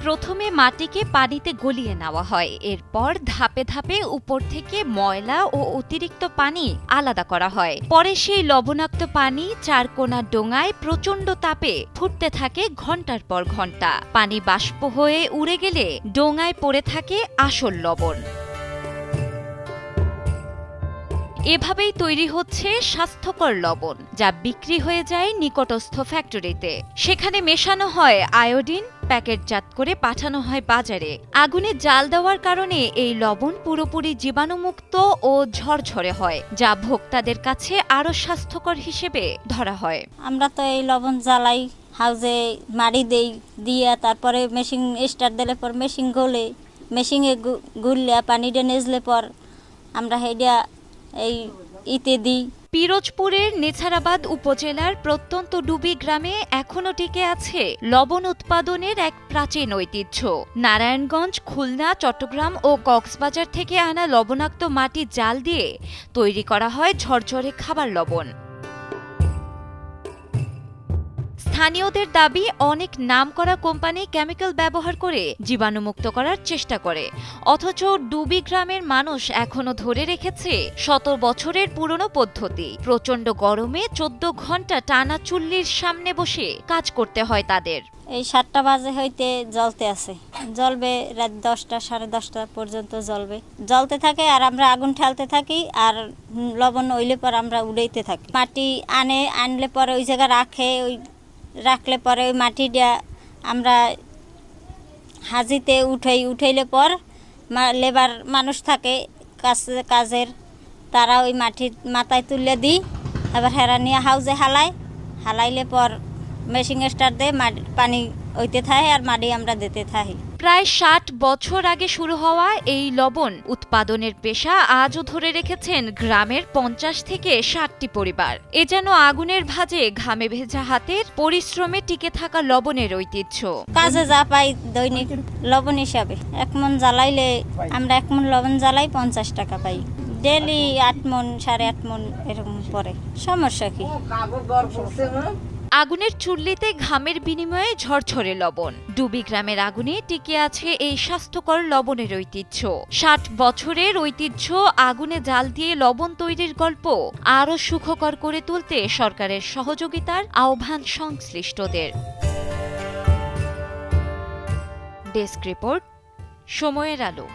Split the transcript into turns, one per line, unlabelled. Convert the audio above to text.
প্রথমে মাটিকে পানিতে গলিয়ে নেওয়া হয়, এরপর ধাপে ধাপে উপর থেকে ময়লা ও অতিরিক্ত পানি আলাদা করা হয়। পরে সেই লবণাক্ত পানি চারকোনা ডোঙায় প্রচণ্ড তাপে ফুটতে থাকে ঘন্টার পর ঘন্টা। পানি বাষ্প হয়ে উড়ে গেলে ডোঙায় পড়ে থাকে আসল লবণ। এভাবেই তৈরি হচ্ছে স্বাস্থ্যকর লবণ, যা বিক্রি হয়ে যায় নিকটস্থ ফ্যাক্টরিতে। সেখানে মেশানো হয় আয়োডিন, প্যাকেটজাত করে পাঠানো হয় বাজারে। আগুনে জাল দেওয়ার কারণে এই লবণ পুরোপুরি জীবাণুমুক্ত ও ঝরঝরে হয়, যা ভোক্তাদের কাছে আরও স্বাস্থ্যকর হিসেবে ধরা হয়।
আমরা তো এই লবণ জ্বালাই, হাউজে মাড়ি দেই, দিয়ে তারপরে মেশিন স্টার্ট দিলে পর মেশিন গলে, মেশিনে গুললে পানিটা নেজলে পর আমরা হেডিয়া এই ইতে দিই।
পিরোজপুরের নেছারাবাদ উপজেলার প্রত্যন্ত ডুবি গ্রামে এখনো টিকে আছে লবণ উৎপাদনের এক প্রাচীন ঐতিহ্য। নারায়ণগঞ্জ, খুলনা, চট্টগ্রাম ও কক্সবাজার থেকে আনা লবণাক্ত মাটি জাল দিয়ে তৈরি করা হয় ঝরঝরে খাবার লবণ। স্থানীয়দের দাবি, অনেক নামকরা কোম্পানি কেমিক্যাল ব্যবহার করে জীবাণুমুক্ত করার চেষ্টা করে, অথচ ডুবি গ্রামের মানুষ এখনো ধরে রেখেছে 100 বছরের পুরনো পদ্ধতি। প্রচণ্ড গরমে 14 ঘন্টা টানা চুল্লির সামনে বসে কাজ করতে হয় তাদের।
এই 7টা বাজে হইতে জ্বলতে আছে, জ্বলবে রাত 10টা, 10:30 পর্যন্ত জ্বলবে, জ্বলতে থাকে। আর আমরা আগুন ঠেলতে থাকি, আর লবণ ওইলে পর আমরা উড়াইতে থাকি। মাটি আনলে পরে ওই জায়গা রাখলে পরে ওই মাটিটা আমরা হাজিতে উঠাইলে পর লেবার মানুষ থাকে কাজের, তারা ওই মাটির মাথায় তুলে দিই। এবার হেরা নিয়ে হাউজে হালাইলে পর মেশিন স্টার্ট দিয়ে পানি ওইতে থাকে আর মাটি আমরা দিতে থাকি।
প্রায় 60 বছর আগে শুরু হওয়া এই লবণ উৎপাদনের পেশা আজও ধরে রেখেছেন গ্রামের 50 থেকে 60টি পরিবার। এ যেন আগুনের ভাঁজে ঘামে ভেজা হাতের পরিশ্রমে টিকে থাকা লবণের ঐতিহ্য।
কাজে যা পাই দৈনিক লবণ হিসাবে 1 মণ জ্বালাইলে আমরা 1 মণ লবণ জ্বালাই 50 টাকা পাই। ডেলি 8 মণ 8.5 মণ এরকম পরে। সমস্যা কি?
আগুনের চুল্লিতে ঘামের বিনিময়ে ঝরঝরে লবণ। ডুবি গ্রামের আগুনে টিকে আছে এই স্বাস্থ্যকর লবণের ঐতিহ্য। 60 বছরের ঐতিহ্য আগুনে জাল দিয়ে লবণ তৈরির গল্প আরও সুখকর করে তুলতে সরকারের সহযোগিতার আহ্বান সংশ্লিষ্টদের। ডেস্ক রিপোর্ট, সময়ের আলো।